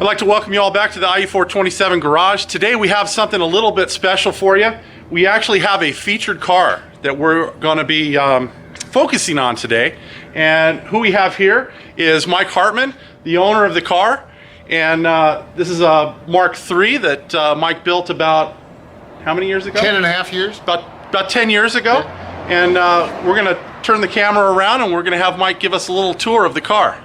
I'd like to welcome you all back to the IE427 garage. Today we have something a little bit special for you. We actually have a featured car that we're going to be focusing on today. And who we have here is Mike Hartman, the owner of the car. And this is a Mark III that Mike built about how many years ago? 10.5 years. About 10 years ago. Yeah. And we're going to turn the camera around and we're going to have Mike give us a little tour of the car.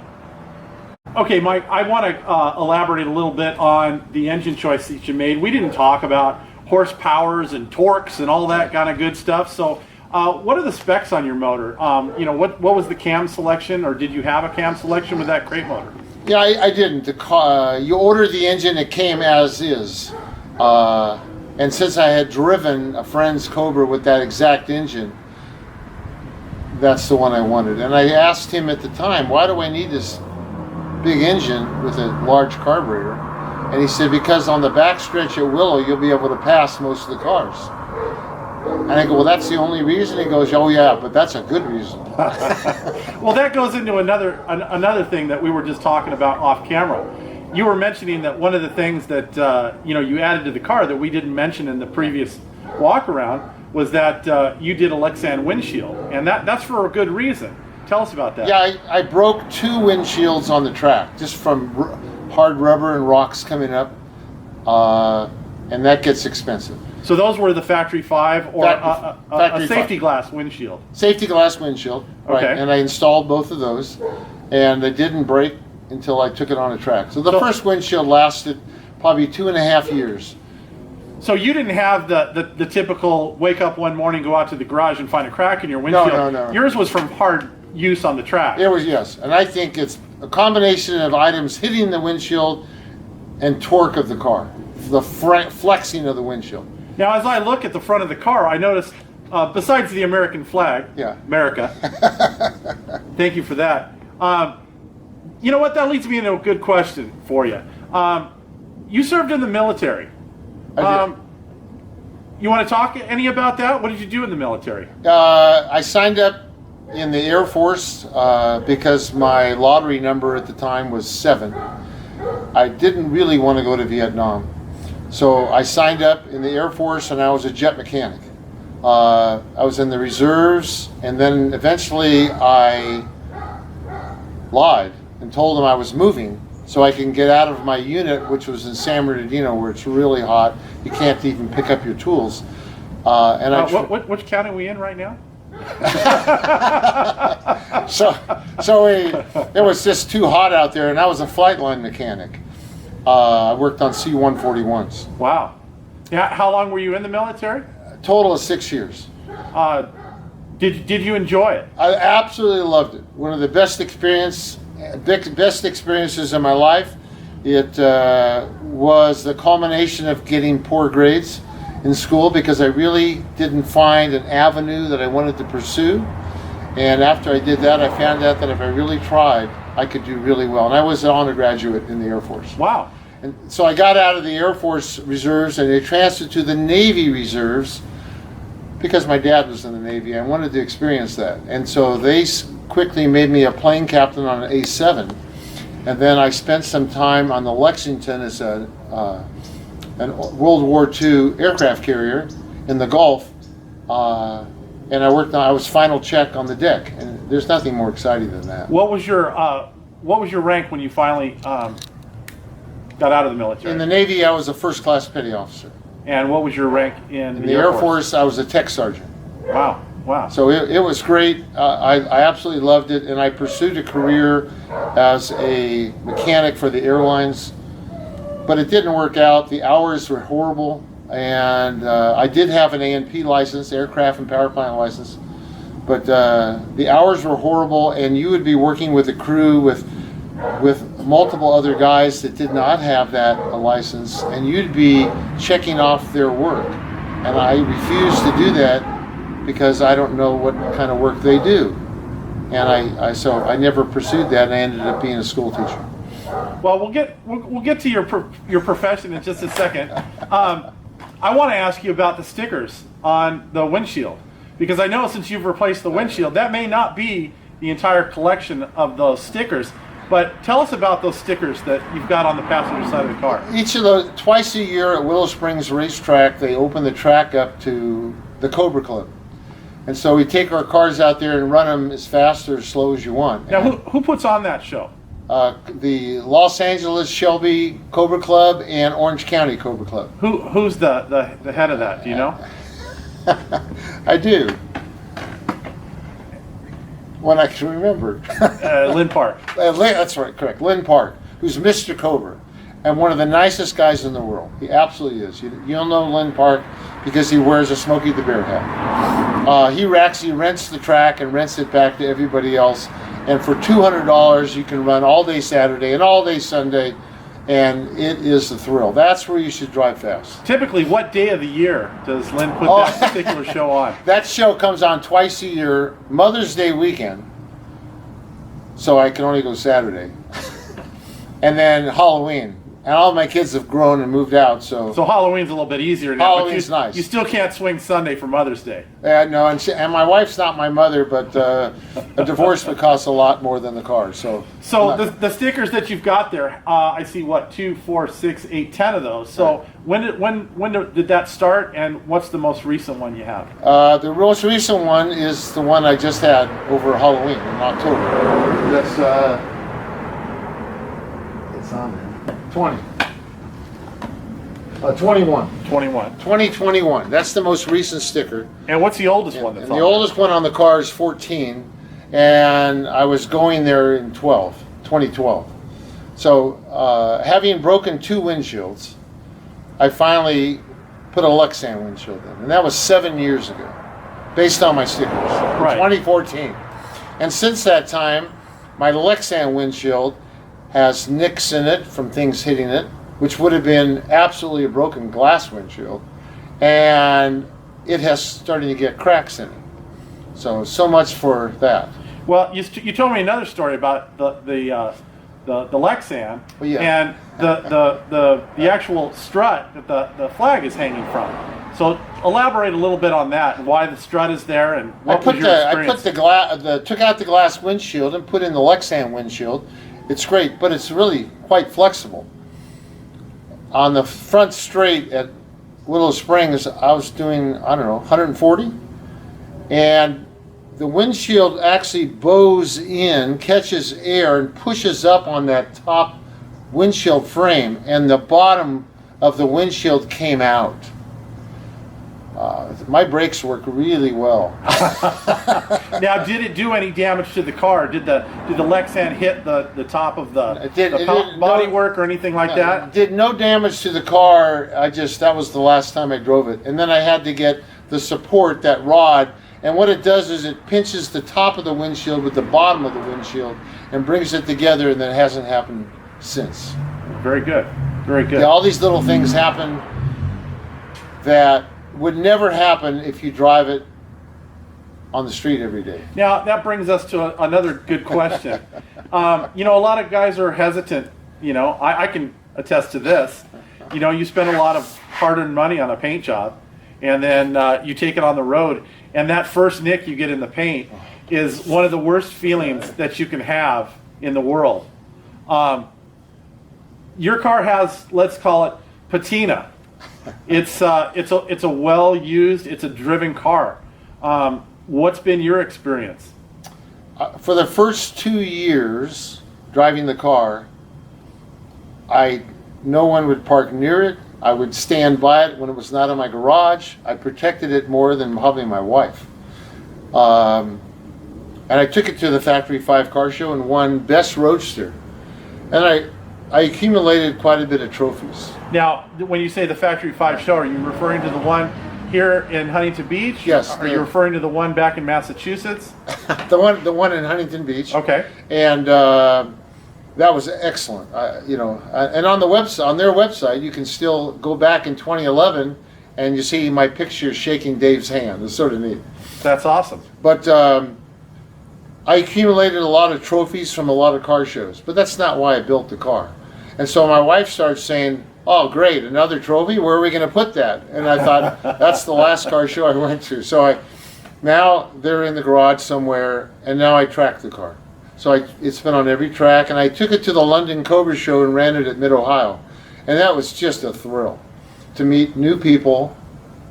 Okay, Mike, I want to elaborate a little bit on the engine choice that you made. We didn't talk about horsepowers and torques and all that kind of good stuff. So what are the specs on your motor? What was the cam selection, or did you have a cam selection with that crate motor? Yeah, I didn't. You ordered the engine, it came as is. And since I had driven a friend's Cobra with that exact engine, that's the one I wanted. And I asked him at the time, why do I need this big engine with a large carburetor? And he said, because on the back stretch at Willow you'll be able to pass most of the cars. And I go, well, that's the only reason? He goes, oh yeah, but that's a good reason. Well, that goes into another thing that we were just talking about off camera. You were mentioning that one of the things that you added to the car that we didn't mention in the previous walk around was that you did a Lexan windshield, and that's for a good reason. Tell us about that. Yeah, I broke 2 windshields on the track just from hard rubber and rocks coming up, and that gets expensive. So those were the Factory 5 or a safety 5. Glass windshield? Safety glass windshield, right. Okay. And I installed both of those, and they didn't break until I took it on a track. So the first windshield lasted probably 2.5 years. So you didn't have the typical wake up one morning, go out to the garage and find a crack in your windshield. No. Yours was from hard use on the track. It was, yes. And I think it's a combination of items hitting the windshield and torque of the car, the flexing of the windshield. Now, as I look at the front of the car, I noticed, besides the American flag, America, thank you for that. You know what, that leads me into a good question for you. You served in the military. I did. You want to talk any about that? What did you do in the military? I signed up in the Air Force because my lottery number at the time was 7. I didn't really want to go to Vietnam. So I signed up in the Air Force and I was a jet mechanic. I was in the reserves, and then eventually I lied and told them I was moving so I can get out of my unit, which was in San Bernardino, where it's really hot. You can't even pick up your tools. Which county are we in right now? It was just too hot out there, and I was a flight line mechanic. I worked on C-141s. Wow. Yeah. How long were you in the military? A total of 6 years. Did you enjoy it? I absolutely loved it. One of the best experiences in my life. It was the culmination of getting poor grades in school because I really didn't find an avenue that I wanted to pursue. And after I did that, I found out that if I really tried, I could do really well. And I was an honor graduate in the Air Force. Wow. And so I got out of the Air Force Reserves and they transferred to the Navy Reserves because my dad was in the Navy. I wanted to experience that. And so they quickly made me a plane captain on an A7. And then I spent some time on the Lexington as a World War II aircraft carrier in the Gulf. And I was final check on the deck, and there's nothing more exciting than that. What was your rank when you finally got out of the military? In the Navy, I was a first class petty officer. And what was your rank in the Air Force? I was a tech sergeant. Wow. So it was great. I absolutely loved it, and I pursued a career as a mechanic for the airlines, but it didn't work out. The hours were horrible. And I did have an A&P license, aircraft and power plant license, but the hours were horrible, and you would be working with a crew with multiple other guys that did not have that license, and you'd be checking off their work. And I refused to do that because I don't know what kind of work they do. And so I never pursued that, and I ended up being a school teacher. Well, we'll get to your profession in just a second. I want to ask you about the stickers on the windshield, because I know since you've replaced the windshield, that may not be the entire collection of those stickers. But tell us about those stickers that you've got on the passenger side of the car. Each of those, twice a year at Willow Springs Racetrack, they open the track up to the Cobra Club. And so we take our cars out there and run them as fast or as slow as you want. Now, who puts on that show? The Los Angeles Shelby Cobra Club and Orange County Cobra Club. Who's the head of that? Do you know? I do. When I can remember. Lynn Park. That's right, correct. Lynn Park, who's Mr. Cobra, and one of the nicest guys in the world. He absolutely is. You'll know Lynn Park because he wears a Smokey the Bear hat. He rents the track and rents it back to everybody else. And for $200, you can run all day Saturday and all day Sunday, and it is a thrill. That's where you should drive fast. Typically, what day of the year does Lynn put that particular show on? That show comes on twice a year, Mother's Day weekend, so I can only go Saturday, and then Halloween. And all my kids have grown and moved out, so Halloween's a little bit easier now. Halloween's nice. You still can't swing Sunday for Mother's Day. No, and my wife's not my mother, but a divorce would cost a lot more than the car. So the stickers that you've got there, I see 2, 4, 6, 8, 10 of those. So right. when did that start, and what's the most recent one you have? The most recent one is the one I just had over Halloween in October. That's it's on there. 21. 2021. That's the most recent sticker. And what's the oldest one that's and on the there? oldest one on the car is 14, and I was going there in 2012. So having broken 2 windshields, I finally put a Lexan windshield in, and that was 7 years ago, based on my stickers. Right. 2014. And since that time, my Lexan windshield has nicks in it from things hitting it, which would have been absolutely a broken glass windshield, and it has started to get cracks in it. So much for that. Well, you told me another story about the Lexan, Well, yeah. and the actual strut that the flag is hanging from. So elaborate a little bit on that and why the strut is there and what was your experience. Took out the glass windshield and put in the Lexan windshield. It's great, but it's really quite flexible. On the front straight at Willow Springs, I was doing, 140, and the windshield actually bows in, catches air, and pushes up on that top windshield frame, and the bottom of the windshield came out. My brakes work really well. Now, did it do any damage to the car? Did the Lexan hit the top of the bodywork or anything like that? It did no damage to the car. That was the last time I drove it. And then I had to get the support, that rod, and what it does is it pinches the top of the windshield with the bottom of the windshield and brings it together, and that hasn't happened since. Very good. Very good. Yeah, all these little things happen that would never happen if you drive it on the street every day. Now, that brings us to another good question. A lot of guys are hesitant. I can attest to this. You spend a lot of hard-earned money on a paint job, and then you take it on the road, and that first nick you get in the paint is one of the worst feelings that you can have in the world. Your car has, let's call it, patina. It's a well-used, it's a driven car. What's been your experience? For the first 2 years driving the car, no one would park near it. I would stand by it when it was not in my garage. I protected it more than probably my wife. And I took it to the Factory 5 car show and won Best Roadster. And I accumulated quite a bit of trophies. Now, when you say the Factory 5 show, are you referring to the one here in Huntington Beach? Yes. Are you referring to the one back in Massachusetts? the one in Huntington Beach. Okay. And that was excellent. And on their website, you can still go back in 2011 and you see my picture shaking Dave's hand. It's sort of neat. That's awesome. But I accumulated a lot of trophies from a lot of car shows, but that's not why I built the car. And so my wife starts saying, "Oh, great, another trophy? Where are we going to put that?" And I thought, that's the last car show I went to. So now they're in the garage somewhere, and now I track the car. So it's been on every track, and I took it to the London Cobra Show and ran it at Mid-Ohio. And that was just a thrill to meet new people,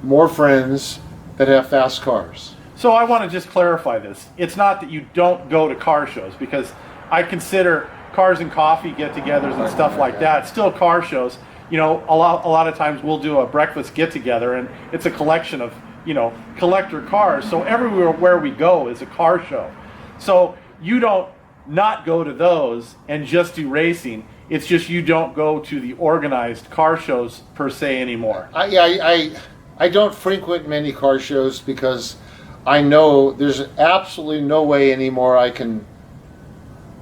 more friends that have fast cars. So I want to just clarify this. It's not that you don't go to car shows, because I consider cars and coffee get-togethers and stuff like that still car shows. You know, a lot of times we'll do a breakfast get-together, and it's a collection of, you know, collector cars. So everywhere where we go is a car show. So you don't not go to those and just do racing. It's just you don't go to the organized car shows per se anymore. I don't frequent many car shows because I know there's absolutely no way anymore I can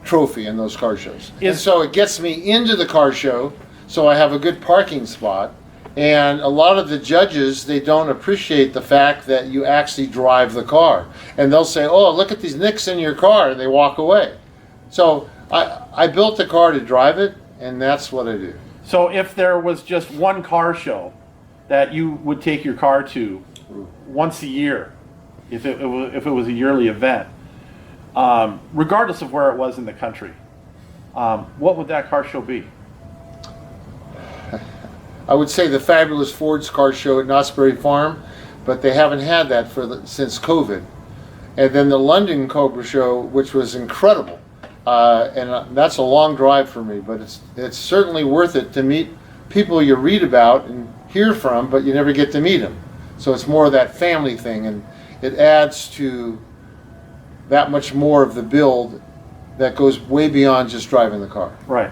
trophy in those car shows. And so it gets me into the car show, so I have a good parking spot. And a lot of the judges, they don't appreciate the fact that you actually drive the car. And they'll say, oh, look at these nicks in your car, and they walk away. So I built the car to drive it, and that's what I do. So if there was just one car show that you would take your car to once a year, if it was a yearly event, regardless of where it was in the country, what would that car show be? I would say the Fabulous Ford's car show at Knott's Berry Farm, but they haven't had that since COVID. And then the London Cobra Show, which was incredible. And that's a long drive for me, but it's certainly worth it to meet people you read about and hear from, but you never get to meet them. So it's more of that family thing, and it adds to that much more of the build that goes way beyond just driving the car. Right,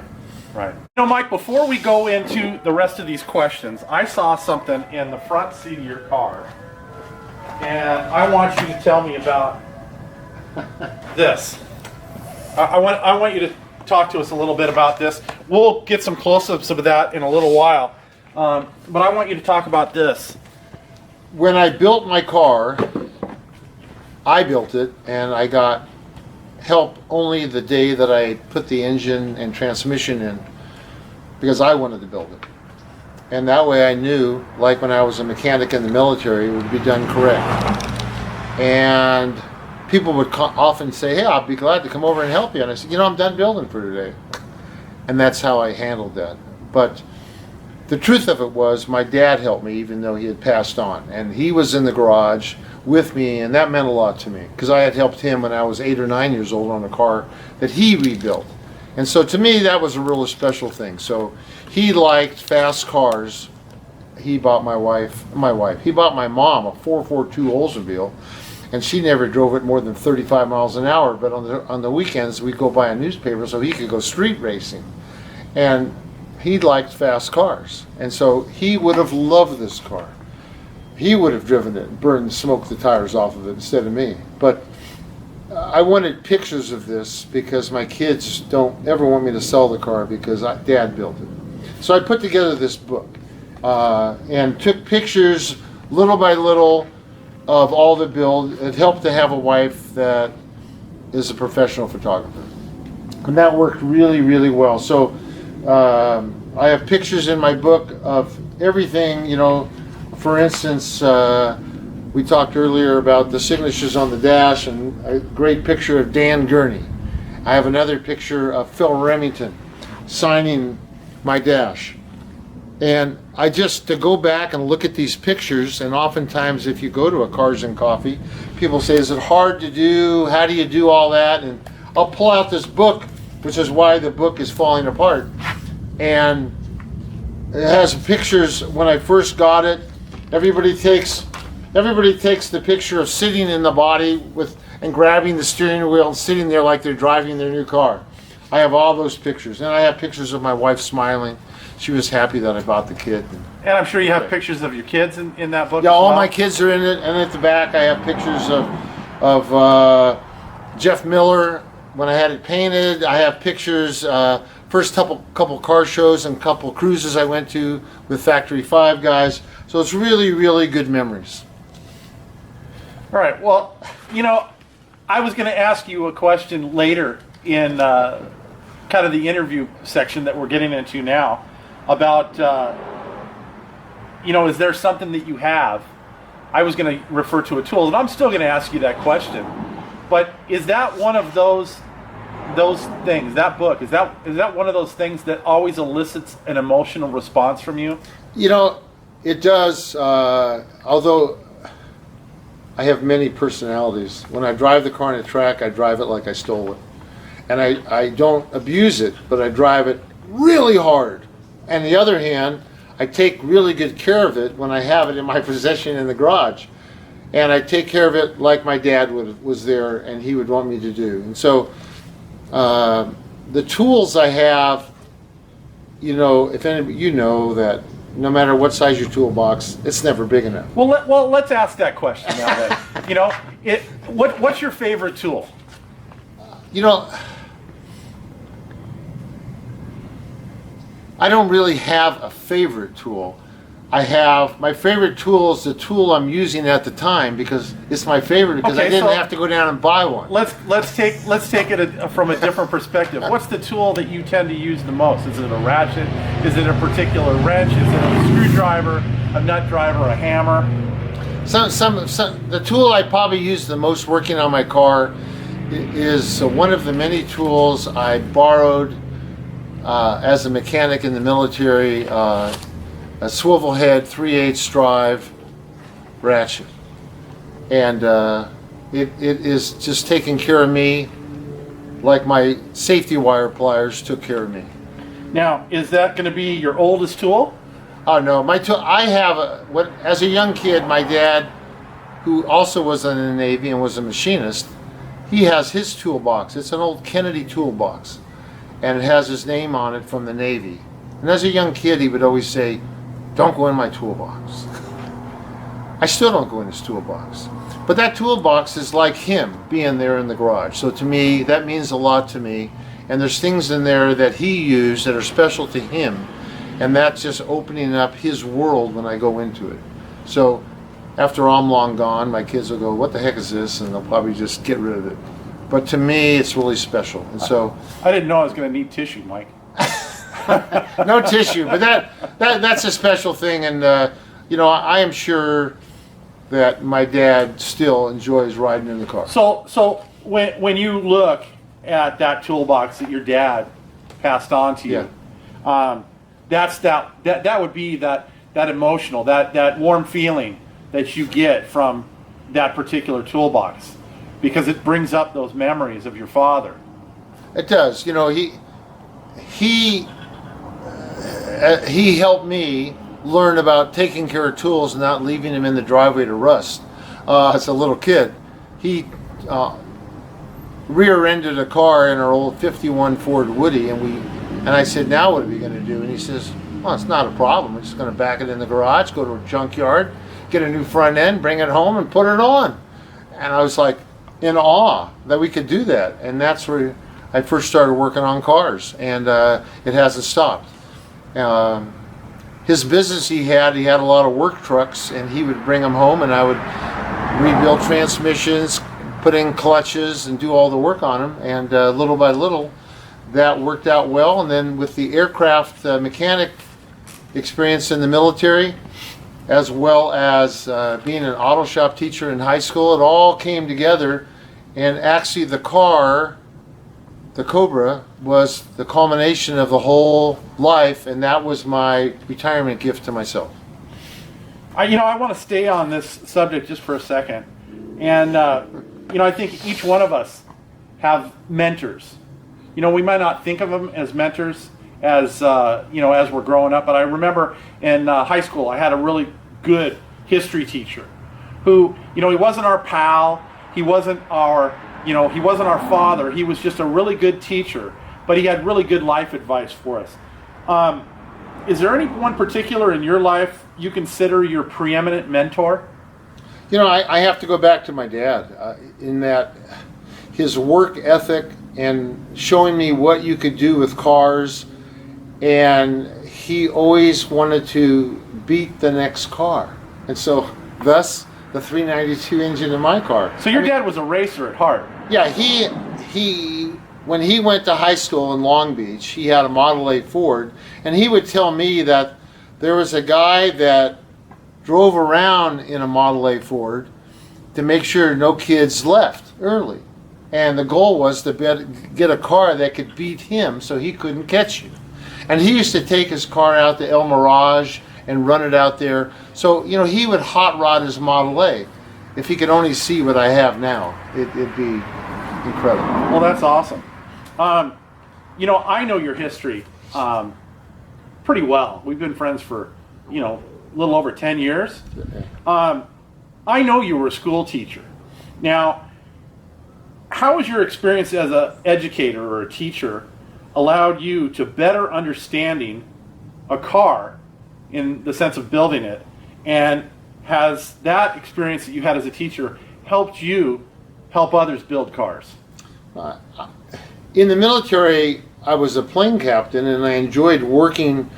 right. You know, Mike, before we go into the rest of these questions, I saw something in the front seat of your car, and I want you to tell me about this. I want you to talk to us a little bit about this. We'll get some close-ups of that in a little while, but I want you to talk about this. When I built my car, I built it, and I got help only the day that I put the engine and transmission in, because I wanted to build it. And that way I knew, like when I was a mechanic in the military, it would be done correct. And people would often say, hey, I'll be glad to come over and help you. And I said, you know, I'm done building for today. And that's how I handled that. But the truth of it was, my dad helped me even though he had passed on. And he was in the garage with me, and that meant a lot to me, because I had helped him when I was 8 or 9 years old on a car that he rebuilt. And so to me, that was a really special thing. So he liked fast cars. He bought he bought my mom a 442 Oldsmobile, and she never drove it more than 35 miles an hour. But on the weekends, we'd go buy a newspaper so he could go street racing. And he liked fast cars. And so he would have loved this car. He would have driven it, burned, smoked the tires off of it instead of me. But I wanted pictures of this because my kids don't ever want me to sell the car because Dad built it. So I put together this book and took pictures little by little of all the build. It helped to have a wife that is a professional photographer. And that worked really, really well. So I have pictures in my book of everything, you know. For instance, we talked earlier about the signatures on the dash, and a great picture of Dan Gurney. I have another picture of Phil Remington signing my dash. And to go back and look at these pictures, and oftentimes if you go to a Cars and Coffee, people say, is it hard to do? How do you do all that? And I'll pull out this book, which is why the book is falling apart. And it has pictures when I first got it. Everybody takes the picture of sitting in the body and grabbing the steering wheel and sitting there like they're driving their new car. I have all those pictures, and I have pictures of my wife smiling. She was happy that I bought the kid. And I'm sure you have pictures of your kids in that book. Yeah, as well. all my kids are in it, and at the back I have pictures of Jeff Miller when I had it painted. I have pictures. First couple car shows and couple cruises I went to with Factory 5 guys. So it's really, really good memories. All right. Well, you know, I was going to ask you a question later in kind of the interview section that we're getting into now about, you know, is there something that you have? I was going to refer to a tool, and I'm still going to ask you that question. But is that one of those those things, that book, is that one of those things that always elicits an emotional response from you? You know, it does. Although I have many personalities. When I drive the car on a track, I drive it like I stole it. And I don't abuse it, but I drive it really hard. And on the other hand, I take really good care of it when I have it in my possession in the garage. And I take care of it like my dad was there and he would want me to do. And so the tools I have, you know, if anybody, you know that no matter what size your toolbox, it's never big enough. Well, let's ask that question now. Then. You know, what's your favorite tool? You know, I don't really have a favorite tool. My favorite tool is the tool I'm using at the time because it's my favorite because I didn't have to go down and buy one. Let's take it from a different perspective. What's the tool that you tend to use the most? Is it a ratchet? Is it a particular wrench? Is it a screwdriver, a nut driver, a hammer? The tool I probably use the most working on my car is one of the many tools I borrowed as a mechanic in the military. A swivel head 3/8 drive ratchet, and it is just taking care of me like my safety wire pliers took care of me. Now, is that going to be your oldest tool? Oh no, my tool. I have as a young kid, my dad, who also was in the Navy and was a machinist, he has his toolbox. It's an old Kennedy toolbox, and it has his name on it from the Navy. And as a young kid, he would always say, "Don't go in my toolbox." I still don't go in his toolbox. But that toolbox is like him being there in the garage. So to me, that means a lot to me. And there's things in there that he used that are special to him. And that's just opening up his world when I go into it. So after I'm long gone, my kids will go, "What the heck is this?" And they'll probably just get rid of it. But to me, it's really special. And so I didn't know I was going to need tissue, Mike. No tissue, but that's a special thing, and you know, I am sure that my dad still enjoys riding in the car. So when you look at that toolbox that your dad passed on to you, that would be that emotional, that warm feeling that you get from that particular toolbox, because it brings up those memories of your father. It does. You know, he helped me learn about taking care of tools and not leaving them in the driveway to rust. As a little kid, he rear-ended a car in our old '51 Ford Woody, and I said, "Now what are we going to do?" And he says, "Well, it's not a problem. We're just going to back it in the garage, go to a junkyard, get a new front end, bring it home, and put it on." And I was like in awe that we could do that, and that's where I first started working on cars, and it hasn't stopped. His business he had a lot of work trucks, and he would bring them home, and I would rebuild transmissions, put in clutches, and do all the work on them. And little by little, that worked out well. And then with the aircraft mechanic experience in the military, as well as being an auto shop teacher in high school, it all came together. And actually the car, the Cobra, was the culmination of the whole life, and that was my retirement gift to myself. I want to stay on this subject just for a second. And, I think each one of us have mentors. We might not think of them as mentors as we're growing up, but I remember in high school I had a really good history teacher who, he wasn't our pal, he wasn't our father, he was just a really good teacher, but he had really good life advice for us. Is there anyone particular in your life you consider your preeminent mentor? I have to go back to my dad in that his work ethic and showing me what you could do with cars, and he always wanted to beat the next car, and so thus the 392 engine in my car. So your dad was a racer at heart. Yeah, he when he went to high school in Long Beach, he had a Model A Ford, and he would tell me that there was a guy that drove around in a Model A Ford to make sure no kids left early. And the goal was to get a car that could beat him so he couldn't catch you. And he used to take his car out to El Mirage and run it out there. So, you know, he would hot rod his Model A. If he could only see what I have now, it'd be incredible. Well, that's awesome. You know, I know your history pretty well. We've been friends for, you know, a little over 10 years. I know you were a school teacher. Now, how has your experience as an educator or a teacher allowed you to better understanding a car in the sense of building it? And has that experience that you had as a teacher helped you help others build cars? In the military, I was a plane captain, and I enjoyed working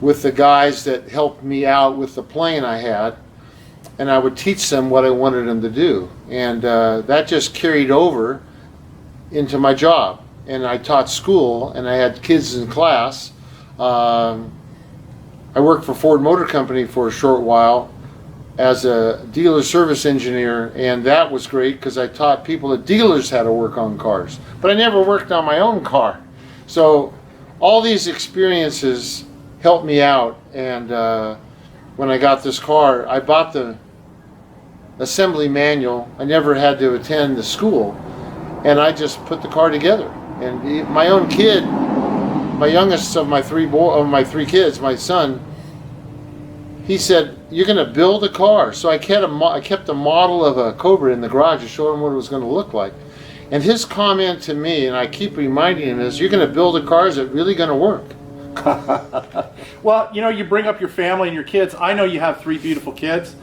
with the guys that helped me out with the plane I had, and I would teach them what I wanted them to do. And that just carried over into my job. And I taught school, and I had kids in class. I worked for Ford Motor Company for a short while as a dealer service engineer, and that was great because I taught people at dealers how to work on cars. But I never worked on my own car. So all these experiences helped me out, and when I got this car, I bought the assembly manual. I never had to attend the school, and I just put the car together. And my own kid, my youngest of my three kids, my son, he said, "You're going to build a car." So I kept a model of a Cobra in the garage to show him what it was going to look like. And his comment to me, and I keep reminding him, is, "You're going to build a car, is it really going to work?" Well, you know, you bring up your family and your kids. I know you have 3 beautiful kids.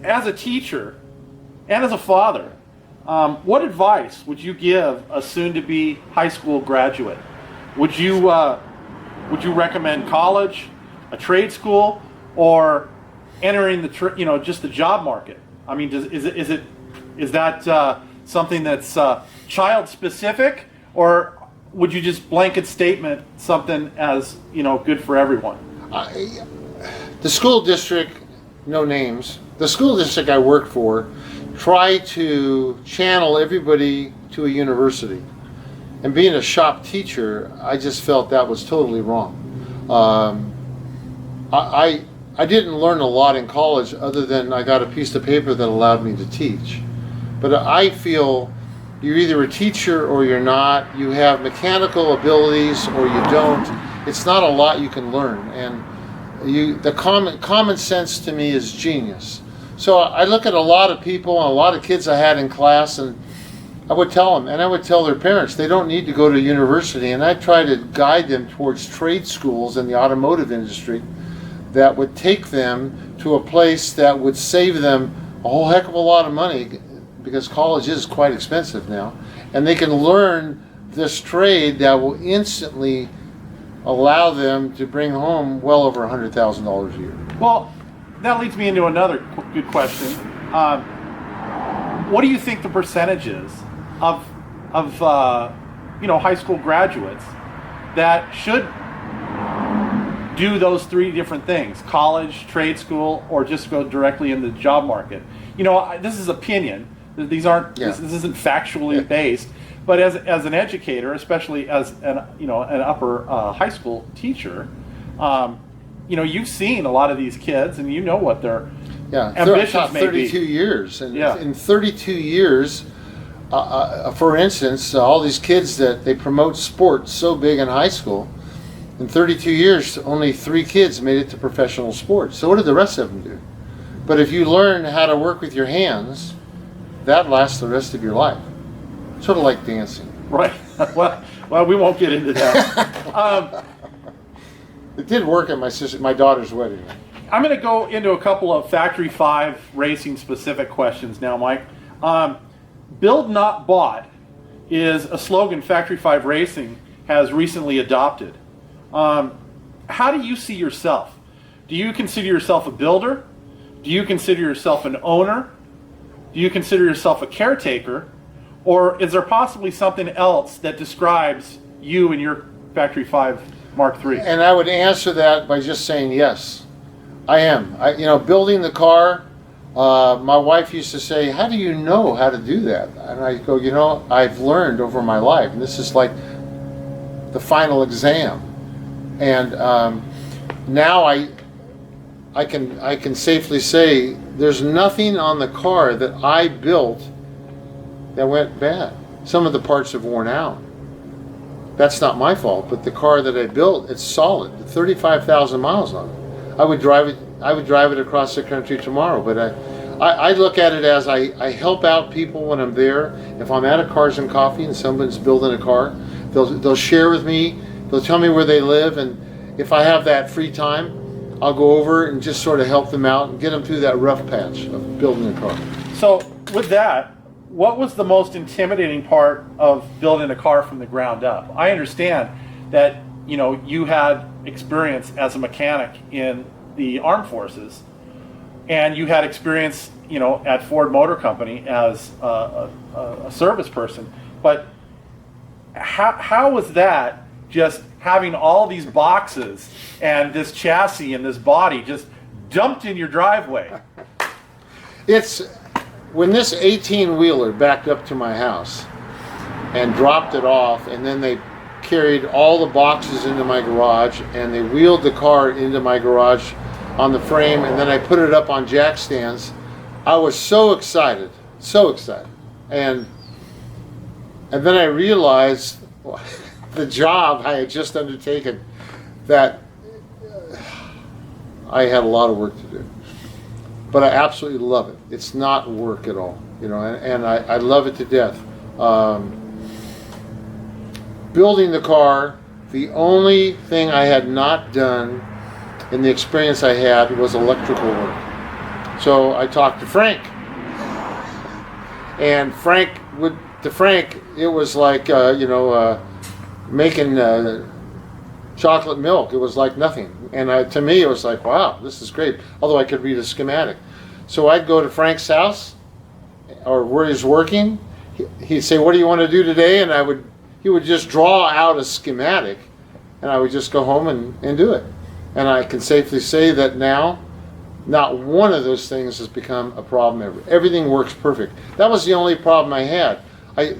As a teacher and as a father, what advice would you give a soon-to-be high school graduate? Would you recommend college, a trade school, or entering the just the job market? I mean, is that something that's child specific, or would you just blanket statement something as, you know, good for everyone? The school district, no names, the school district I worked for tried to channel everybody to a university. And being a shop teacher, I just felt that was totally wrong. I didn't learn a lot in college other than I got a piece of paper that allowed me to teach. But I feel you're either a teacher or you're not. You have mechanical abilities or you don't. It's not a lot you can learn. And the common sense to me is genius. So I look at a lot of people and a lot of kids I had in class, and I would tell them, and I would tell their parents, they don't need to go to university. And I try to guide them towards trade schools in the automotive industry that would take them to a place that would save them a whole heck of a lot of money, because college is quite expensive now. And they can learn this trade that will instantly allow them to bring home well over $100,000 a year. Well, that leads me into another good question. What do you think the percentage is of high school graduates that should do those 3 different things: college, trade school, or just go directly into the job market? You know, this is opinion. These aren't. This isn't factually based. But as an educator, especially as an upper high school teacher, you've seen a lot of these kids, and you know what their ambitions may be. 32 years, and in 32 years, for instance, all these kids that they promote sports so big in high school, in 32 years, only 3 kids made it to professional sports. So what did the rest of them do? But if you learn how to work with your hands, that lasts the rest of your life. Sort of like dancing. Right. Well, we won't get into that. It did work at my daughter's wedding. I'm going to go into a couple of Factory 5 racing specific questions now, Mike. Build not bought is a slogan Factory 5 Racing has recently adopted. How do you see yourself? Do you consider yourself a builder? Do you consider yourself an owner? Do you consider yourself a caretaker? Or is there possibly something else that describes you and your Factory 5 Mark III? And I would answer that by just saying yes, I am. Building the car, My wife used to say, "How do you know how to do that?" And I go, I've learned over my life, and this is like the final exam. And now I can safely say there's nothing on the car that I built that went bad. Some of the parts have worn out. That's not my fault, but the car that I built, it's solid. 35,000 miles on it. I would drive it across the country tomorrow, but I look at it as I help out people when I'm there. If I'm at a Cars and Coffee and someone's building a car, they'll share with me, they'll tell me where they live, and if I have that free time, I'll go over and just sort of help them out and get them through that rough patch of building a car. So with that, what was the most intimidating part of building a car from the ground up? I understand that you had experience as a mechanic in the armed forces, and you had experience at Ford Motor Company as a service person. But how was that, just having all these boxes and this chassis and this body just dumped in your driveway? It's when this 18-wheeler backed up to my house and dropped it off, and then they carried all the boxes into my garage, and they wheeled the car into my garage on the frame, and then I put it up on jack stands. I was so excited, and then I realized the job I had just undertaken, that I had a lot of work to do. But I absolutely love it. It's not work at all, and I love it to death. Building the car, the only thing I had not done in the experience I had was electrical work. So I talked to Frank, and to Frank, it was like making chocolate milk. It was like nothing, and to me it was like, wow, this is great, although I could read a schematic. So I'd go to Frank's house or where he's working. He'd say, "What do you want to do today?" And he would just draw out a schematic, and I would just go home and do it. And I can safely say that now not one of those things has become a problem ever. Everything works perfect. That was the only problem I had.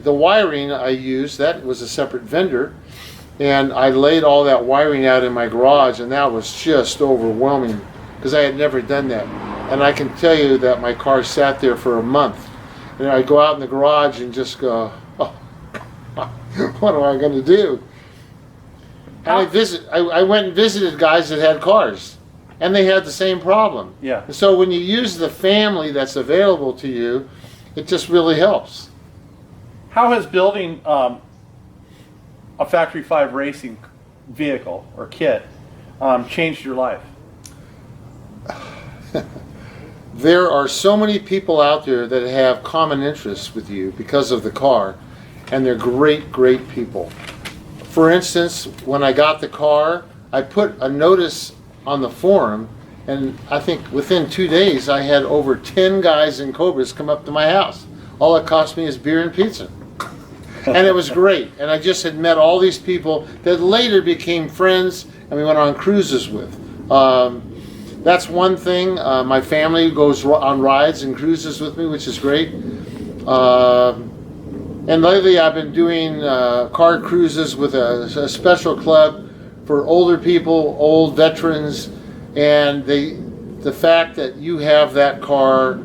The wiring I used, that was a separate vendor, and I laid all that wiring out in my garage, and that was just overwhelming because I had never done that. And I can tell you that my car sat there for a month, and I'd go out in the garage and just go, oh, what am I going to do? And I went and visited guys that had cars, and they had the same problem. Yeah. And so when you use the family that's available to you, it just really helps. How has building a Factory 5 racing vehicle or kit changed your life? There are so many people out there that have common interests with you because of the car, and they're great, great people. For instance, when I got the car, I put a notice on the forum, and I think within 2 days I had over 10 guys in Cobras come up to my house. All it cost me is beer and pizza. And it was great. And I just had met all these people that later became friends, and we went on cruises with. That's one thing. My family goes on rides and cruises with me, which is great. And lately I've been doing car cruises with a special club for older people, old veterans, and the fact that you have that car,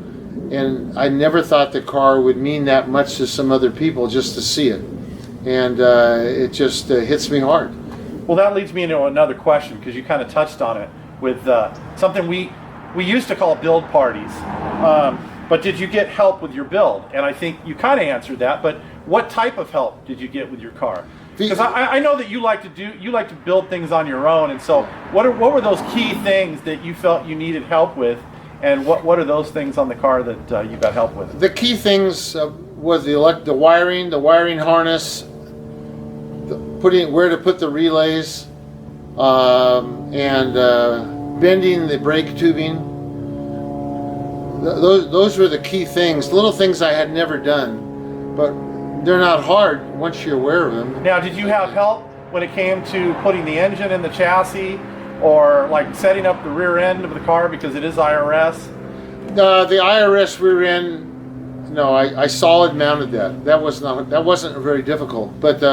and I never thought the car would mean that much to some other people just to see it. And it just hits me hard. Well, that leads me into another question, because you kind of touched on it with something we used to call build parties. But did you get help with your build? And I think you kind of answered that, but what type of help did you get with your car? Because I know that you like to build things on your own, and so what were those key things that you felt you needed help with, and what are those things on the car that you got help with? The key things was the wiring harness, where to put the relays, and bending the brake tubing. Those were the key things, little things I had never done, but they're not hard once you're aware of them. Now, did you have help when it came to putting the engine in the chassis, or like setting up the rear end of the car because it is IRS? The IRS rear end, no, I solid mounted that. That wasn't very difficult. But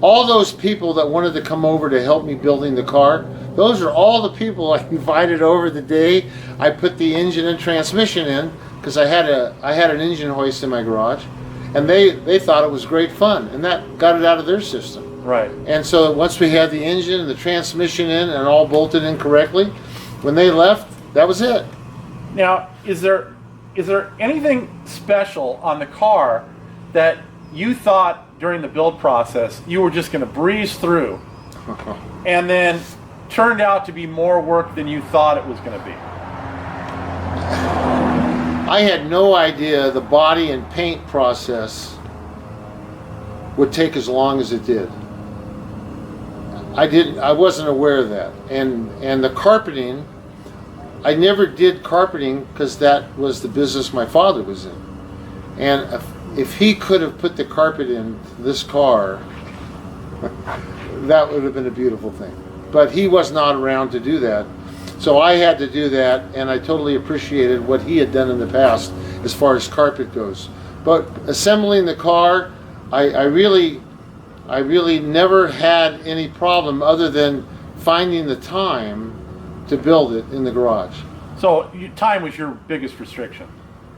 all those people that wanted to come over to help me building the car, those are all the people I invited over the day I put the engine and transmission in, because I had an engine hoist in my garage, and they thought it was great fun, and that got it out of their system. Right. And so once we had the engine and the transmission in and all bolted in correctly, when they left, that was it. Now, is there anything special on the car that you thought during the build process you were just going to breeze through, and then turned out to be more work than you thought it was going to be? I had no idea the body and paint process would take as long as it did. I wasn't aware of that. And the carpeting, I never did carpeting because that was the business my father was in. And if he could have put the carpet in this car, that would have been a beautiful thing. But he was not around to do that. So I had to do that, and I totally appreciated what he had done in the past as far as carpet goes. But assembling the car, I really never had any problem other than finding the time to build it in the garage. So time was your biggest restriction?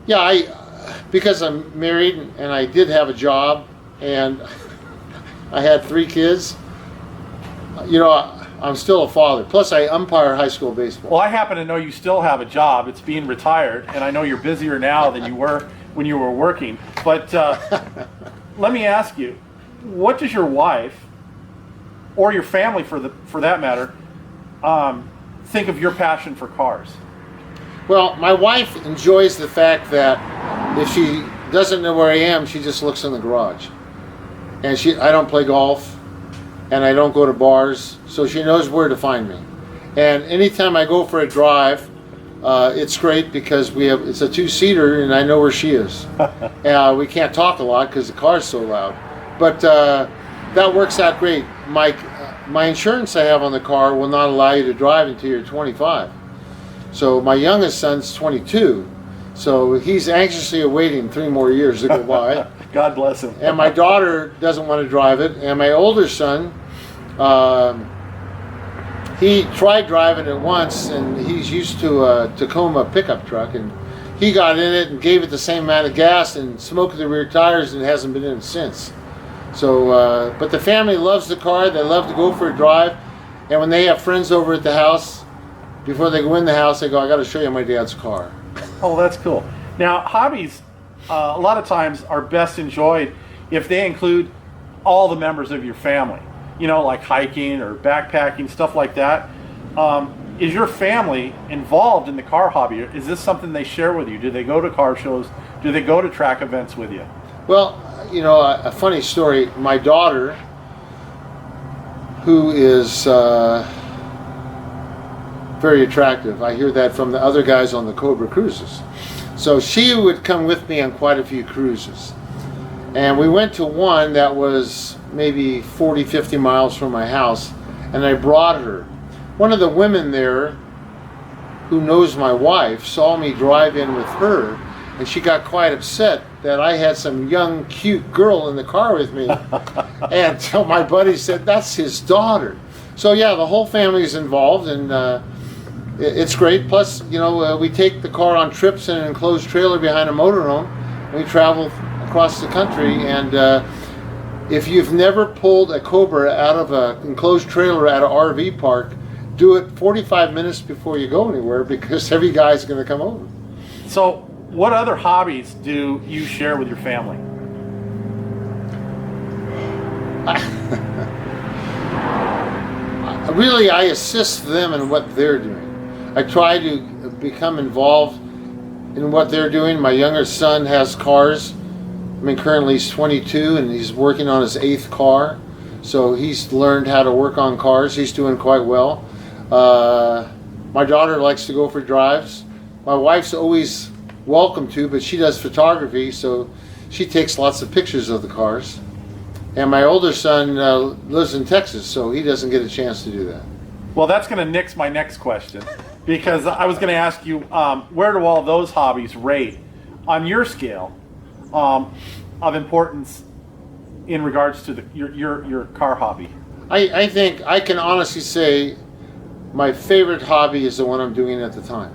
Yeah, because I'm married and I did have a job and I had 3 kids. You know, I'm still a father. Plus, I umpire high school baseball. Well, I happen to know you still have a job. It's being retired, and I know you're busier now than you were when you were working. But let me ask you, what does your wife, or your family for that matter, think of your passion for cars? Well, my wife enjoys the fact that if she doesn't know where I am, she just looks in the garage. And I don't play golf, and I don't go to bars, so she knows where to find me. And anytime I go for a drive, it's great because it's a 2-seater, and I know where she is. We can't talk a lot because the car's so loud. But that works out great. My insurance I have on the car will not allow you to drive until you're 25. So my youngest son's 22. So he's anxiously awaiting 3 more years to go by. God bless him. And my daughter doesn't want to drive it. And my older son, he tried driving it once, and he's used to a Tacoma pickup truck, and he got in it and gave it the same amount of gas and smoked the rear tires and hasn't been in it since. So, but the family loves the car. They love to go for a drive. And when they have friends over at the house, before they go in the house, they go, I got to show you my dad's car. Oh, that's cool. Now, hobbies, a lot of times are best enjoyed if they include all the members of your family. You know, like hiking or backpacking, stuff like that. Is your family involved in the car hobby? Is this something they share with you? Do they go to car shows? Do they go to track events with you? Well, you know, a funny story. My daughter, who is very attractive, I hear that from the other guys on the Cobra cruises. So she would come with me on quite a few cruises. And we went to one that was maybe 40, 50 miles from my house, and I brought her. One of the women there, who knows my wife, saw me drive in with her, and she got quite upset that I had some young, cute girl in the car with me. And so my buddy said, that's his daughter. So yeah, the whole family is involved, and it's great. Plus, you know, we take the car on trips in an enclosed trailer behind a motorhome. We travel across the country, and if you've never pulled a Cobra out of an enclosed trailer at an RV park, do it 45 minutes before you go anywhere, because every guy's going to come over. So what other hobbies do you share with your family? Really, I assist them in what they're doing. I try to become involved in what they're doing. My younger son has cars. I mean, currently he's 22 and he's working on his 8th car. So he's learned how to work on cars. He's doing quite well. My daughter likes to go for drives. My wife's always welcome to, but she does photography, so she takes lots of pictures of the cars. And my older son lives in Texas, so he doesn't get a chance to do that. Well, that's going to nix my next question. because I was going to ask you, where do all those hobbies rate on your scale of importance in regards to your car hobby? I think I can honestly say my favorite hobby is the one I'm doing at the time.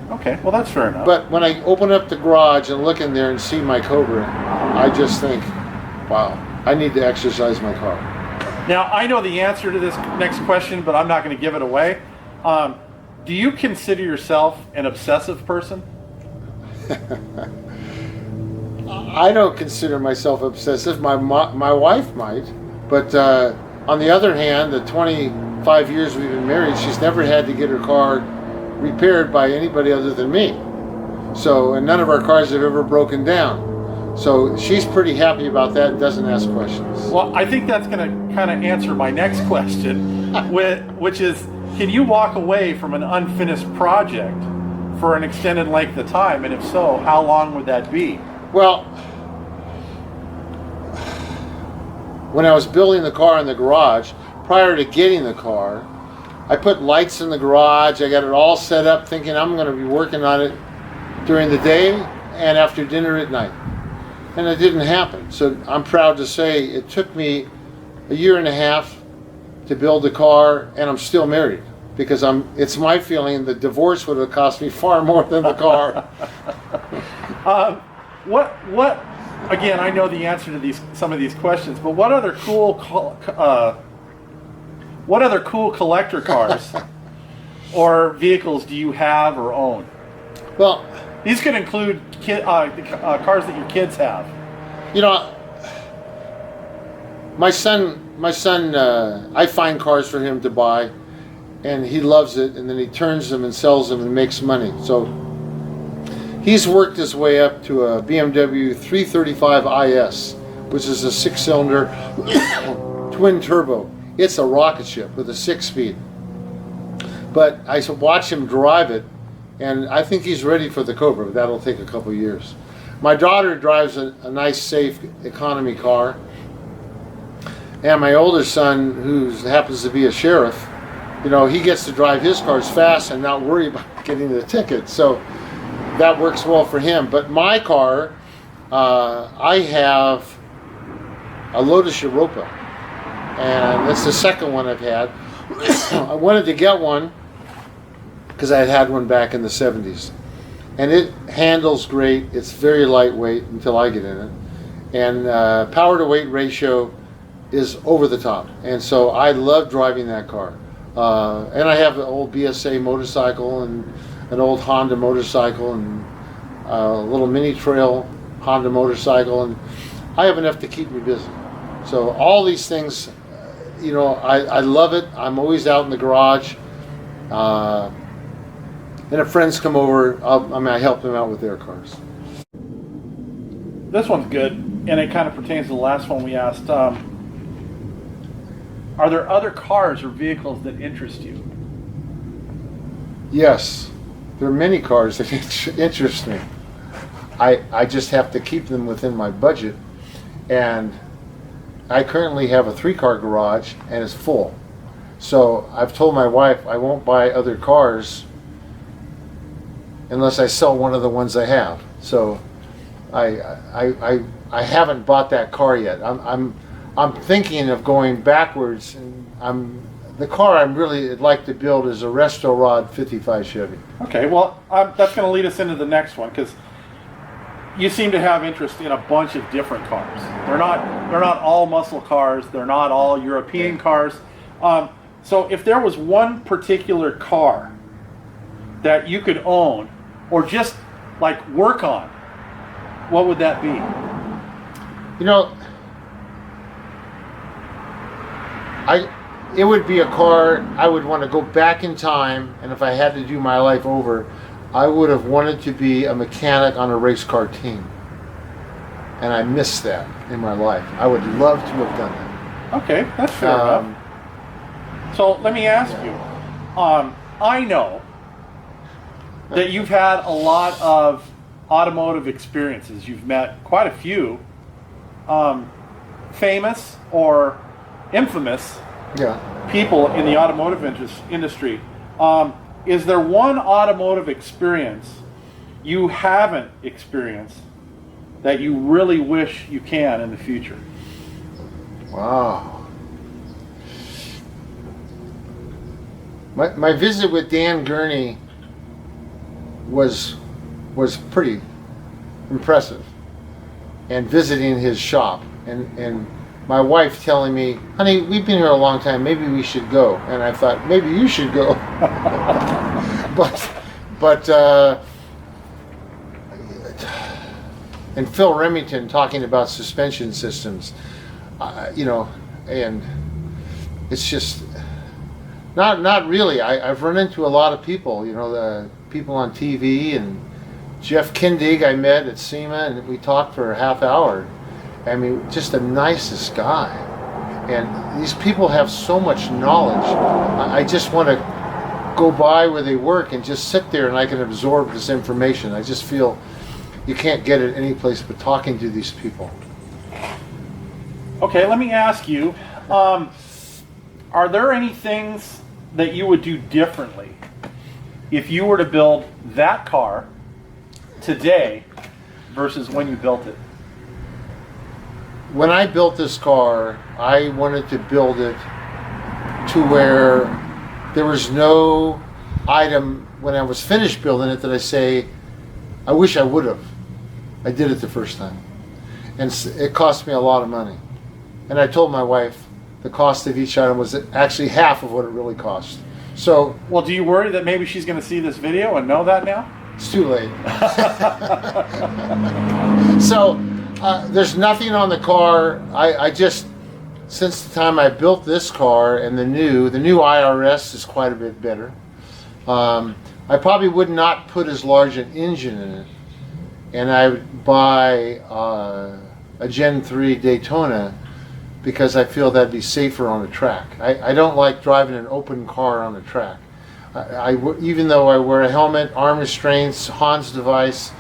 Okay, well that's fair enough. But when I open up the garage and look in there and see my Cobra, I just think, wow, I need to exercise my car. Now, I know the answer to this next question, but I'm not going to give it away. Do you consider yourself an obsessive person? I don't consider myself obsessive. My wife might. But on the other hand, the 25 years we've been married, she's never had to get her car repaired by anybody other than me. So, and none of our cars have ever broken down. So she's pretty happy about that and doesn't ask questions. Well, I think that's going to kind of answer my next question, which is, can you walk away from an unfinished project for an extended length of time? And if so, how long would that be? Well, when I was building the car in the garage, prior to getting the car, I put lights in the garage. I got it all set up thinking I'm going to be working on it during the day and after dinner at night. And it didn't happen. So I'm proud to say it took me a year and a half to build the car, and I'm still married, because it's my feeling the divorce would have cost me far more than the car. What again, I know the answer to some of these questions, but what other cool collector cars or vehicles do you have or own? Well, these could include cars that your kids have. You know, my son, I find cars for him to buy, and he loves it, and then he turns them and sells them and makes money. So he's worked his way up to a BMW 335 IS, which is a 6-cylinder twin turbo. It's a rocket ship with a 6-speed. But I watch him drive it, and I think he's ready for the Cobra, but that'll take a couple years. My daughter drives a nice, safe economy car. And my older son, who happens to be a sheriff, you know, he gets to drive his cars fast and not worry about getting the ticket. So that works well for him. But my car, I have a Lotus Europa. And that's the second one I've had. I wanted to get one because I had one back in the 70s. And it handles great. It's very lightweight until I get in it. And power to weight ratio is over the top. And so I love driving that car. And I have an old BSA motorcycle and an old Honda motorcycle and a little mini trail Honda motorcycle. And I have enough to keep me busy. So all these things, you know, I love it. I'm always out in the garage. And if friends come over, I help them out with their cars. This one's good, and it kind of pertains to the last one we asked. Are there other cars or vehicles that interest you? Yes, there are many cars that interest me. I just have to keep them within my budget. And I currently have a 3-car garage, and it's full. So I've told my wife I won't buy other cars unless I sell one of the ones I have. So I haven't bought that car yet. I'm thinking of going backwards. And the car I really would like to build is a Resto Rod 55 Chevy. Okay, well that's going to lead us into the next one, because you seem to have interest in a bunch of different cars. They're not all muscle cars. They're not all European cars. So if there was one particular car that you could own or just like work on, what would that be? You know, it would be a car I would want to go back in time, and if I had to do my life over, I would have wanted to be a mechanic on a race car team. And I miss that in my life. I would love to have done that. Okay, that's fair enough. So let me ask you, I know that you've had a lot of automotive experiences. You've met quite a few famous or infamous people in the automotive industry. is there one automotive experience you haven't experienced that you really wish you can in the future? Wow. My visit with Dan Gurney was pretty impressive, and visiting his shop, and my wife telling me, honey, we've been here a long time, maybe we should go. And I thought, maybe you should go. but and Phil Remington talking about suspension systems, and it's just not really. I've run into a lot of people, the people on TV, and Jeff Kindig I met at SEMA, and we talked for a half hour. I mean, just the nicest guy. And these people have so much knowledge. I just want to go by where they work and just sit there and I can absorb this information. I just feel you can't get it any place but talking to these people. Okay, let me ask you, are there any things that you would do differently if you were to build that car today versus when you built it? When I built this car, I wanted to build it to where there was no item when I was finished building it that I say, I wish I would have. I did it the first time. And it cost me a lot of money. And I told my wife the cost of each item was actually half of what it really cost. So, well, do you worry that maybe she's going to see this video and know that now? It's too late. So, there's nothing on the car. I just, since the time I built this car and the new IRS is quite a bit better. I probably would not put as large an engine in it, and I would buy a Gen 3 Daytona because I feel that'd be safer on a track. I don't like driving an open car on a track. Even though I wear a helmet, arm restraints, Hans device,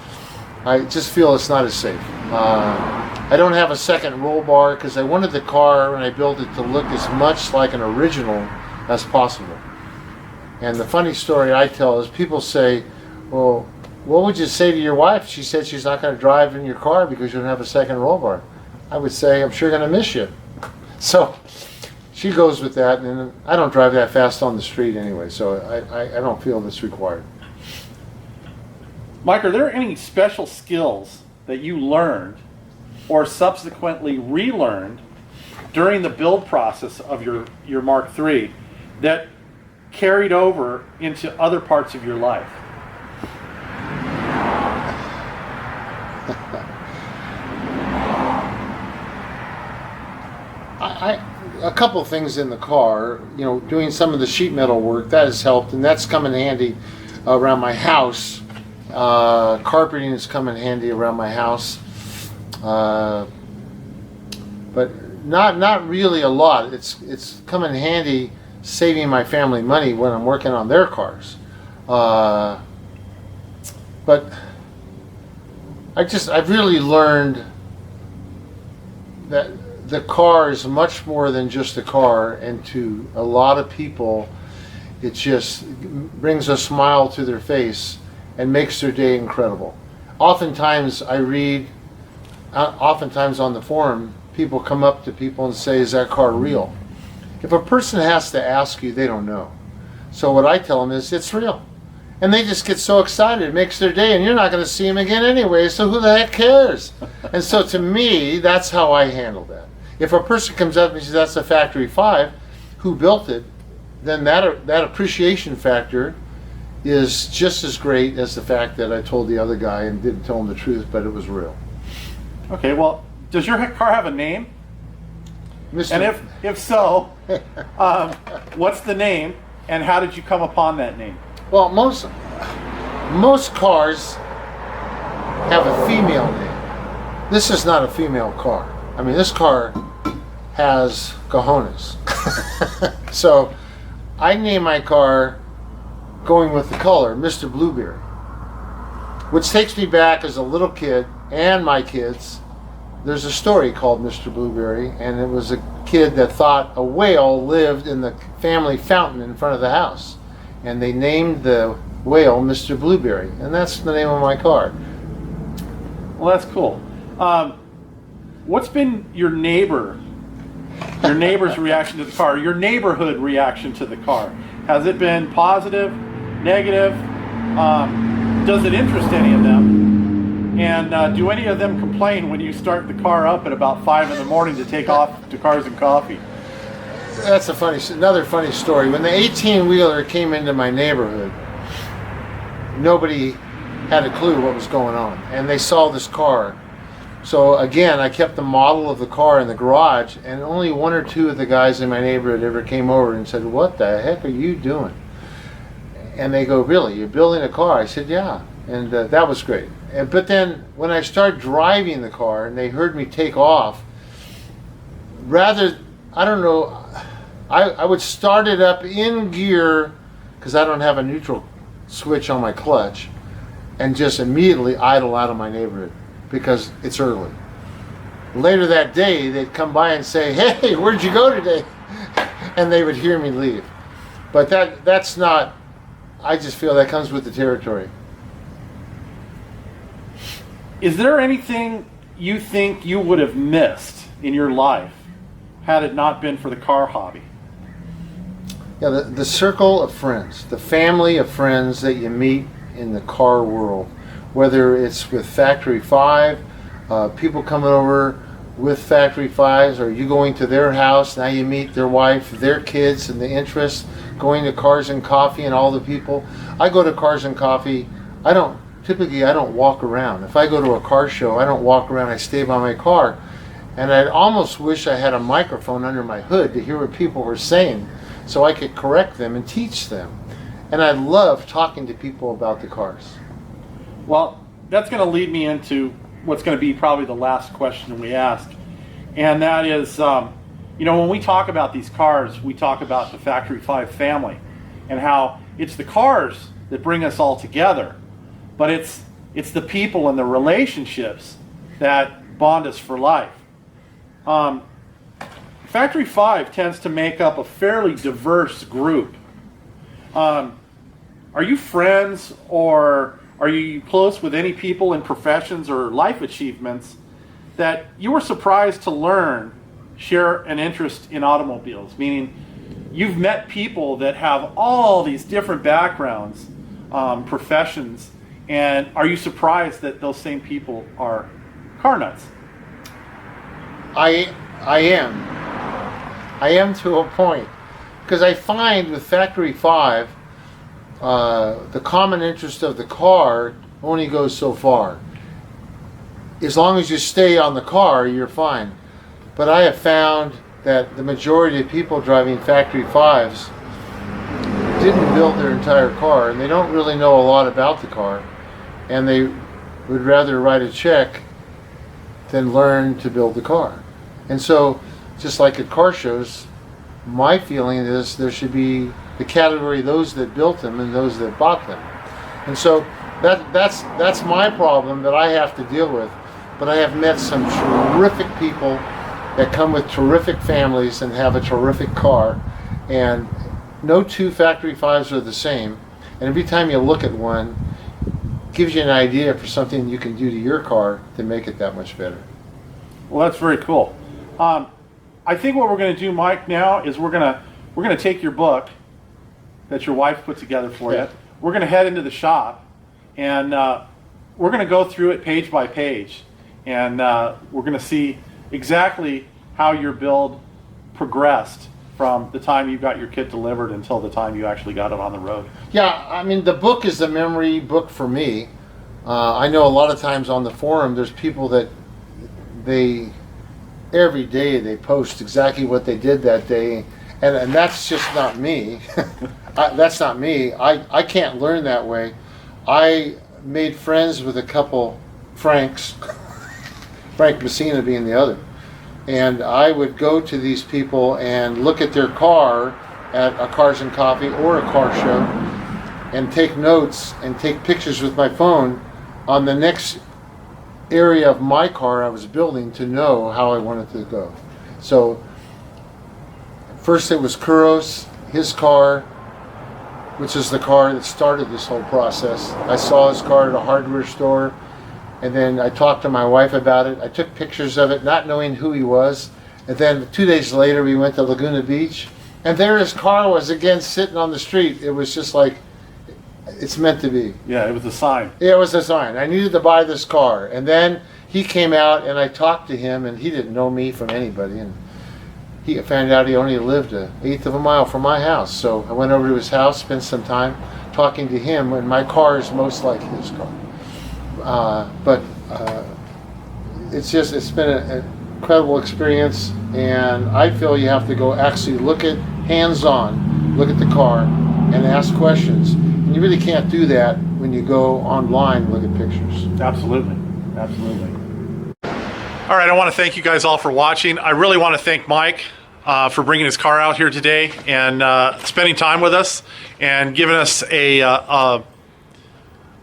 I just feel it's not as safe. I don't have a second roll bar because I wanted the car when I built it to look as much like an original as possible. And the funny story I tell is people say, well, what would you say to your wife? She said she's not going to drive in your car because you don't have a second roll bar. I would say, I'm sure going to miss you. So she goes with that, and I don't drive that fast on the street anyway, so I don't feel that's required. Mike, are there any special skills that you learned or subsequently relearned during the build process of your Mark III that carried over into other parts of your life? A couple things in the car, doing some of the sheet metal work, that has helped, and that's come in handy around my house. Carpeting has come in handy around my house, but not really a lot. It's come in handy saving my family money when I'm working on their cars. But I've really learned that the car is much more than just a car, and to a lot of people it just brings a smile to their face and makes their day incredible. Oftentimes I read, oftentimes on the forum, people come up to people and say, is that car real? If a person has to ask you, they don't know. So what I tell them is, it's real. And they just get so excited, it makes their day, and you're not going to see them again anyway, so who the heck cares? And so to me, that's how I handle that. If a person comes up and says, that's a factory 5, who built it, then that appreciation factor is just as great as the fact that I told the other guy and didn't tell him the truth, but it was real. Okay, well, does your car have a name? Mr. And if so, what's the name, and how did you come upon that name? Well, most cars have a female name. This is not a female car. I mean, this car has cojones. So I named my car, going with the color, Mr. Blueberry, which takes me back as a little kid and my kids. There's a story called Mr. Blueberry, and it was a kid that thought a whale lived in the family fountain in front of the house. and they named the whale Mr. Blueberry, and that's the name of my car. Well, that's cool. What's been your neighbor's reaction to the car, your neighborhood reaction to the car? Has it been positive, negative? Does it interest any of them? And do any of them complain when you start the car up at about 5 in the morning to take off to Cars and Coffee? That's another funny story. When the 18-wheeler came into my neighborhood, nobody had a clue what was going on, and they saw this car. So again, I kept the model of the car in the garage, and only 1 or 2 of the guys in my neighborhood ever came over and said, "What the heck are you doing?" And they go, "Really, you're building a car?" I said, "Yeah," and that was great. But then when I started driving the car and they heard me take off, I don't know, I would start it up in gear because I don't have a neutral switch on my clutch, and just immediately idle out of my neighborhood because it's early. Later that day, they'd come by and say, "Hey, where'd you go today?" And they would hear me leave. But that's not, I just feel that comes with the territory. Is there anything you think you would have missed in your life had it not been for the car hobby? Yeah, the circle of friends, the family of friends that you meet in the car world, whether it's with Factory 5, people coming over with Factory 5s, or you going to their house, now you meet their wife, their kids, and the interests, going to Cars and Coffee and all the people. I go to Cars and Coffee, I don't walk around. If I go to a car show, I don't walk around, I stay by my car. And I almost wish I had a microphone under my hood to hear what people were saying so I could correct them and teach them. And I love talking to people about the cars. Well, that's going to lead me into what's going to be probably the last question we ask. And that is, when we talk about these cars, we talk about the Factory 5 family and how it's the cars that bring us all together. But it's the people and the relationships that bond us for life. Factory 5 tends to make up a fairly diverse group. Are you friends, or are you close with any people in professions or life achievements that you were surprised to learn share an interest in automobiles? Meaning, you've met people that have all these different backgrounds, professions, and are you surprised that those same people are car nuts? I am to a point, because I find with Factory 5, the common interest of the car only goes so far. As long as you stay on the car, you're fine. But I have found that the majority of people driving Factory 5s didn't build their entire car, and they don't really know a lot about the car, and they would rather write a check than learn to build the car. And so, just like at car shows, my feeling is there should be the category those that built them and those that bought them. And so that's my problem that I have to deal with. But I have met some terrific people that come with terrific families and have a terrific car, and no 2 Factory 5s are the same, and every time you look at one, gives you an idea for something you can do to your car to make it that much better. Well, that's very cool. I think what we're going to do, Mike, now is we're going to take your book that your wife put together for you. We're going to head into the shop, and we're going to go through it page by page, and we're going to see exactly how your build progressed from the time you got your kit delivered until the time you actually got it on the road. Yeah, I mean, the book is the memory book for me. I know a lot of times on the forum there's people that every day they post exactly what they did that day, and that's just not me. That's not me. I can't learn that way. I made friends with a couple Franks, Frank Messina being the other, and I would go to these people and look at their car at a Cars and Coffee or a car show and take notes and take pictures with my phone on the next area of my car I was building to know how I wanted to go. So first it was Kuros, his car, which is the car that started this whole process. I saw his car at a hardware store, and then I talked to my wife about it. I took pictures of it, not knowing who he was. And then 2 days later, we went to Laguna Beach, and there his car was again sitting on the street. It was just like, it's meant to be. Yeah, it was a sign. Yeah, it was a sign. I needed to buy this car. And then he came out, and I talked to him, and he didn't know me from anybody. And he found out he only lived an eighth of a mile from my house. So I went over to his house, spent some time talking to him, and my car is most like his car. It's been an incredible experience, and I feel you have to go actually look at hands-on, look at the car, and ask questions. And you really can't do that when you go online and look at pictures. Absolutely. Absolutely. All right, I want to thank you guys all for watching. I really want to thank Mike for bringing his car out here today and spending time with us and giving us a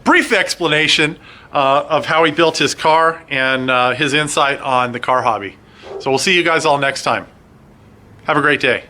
brief explanation of how he built his car and his insight on the car hobby. So we'll see you guys all next time. Have a great day.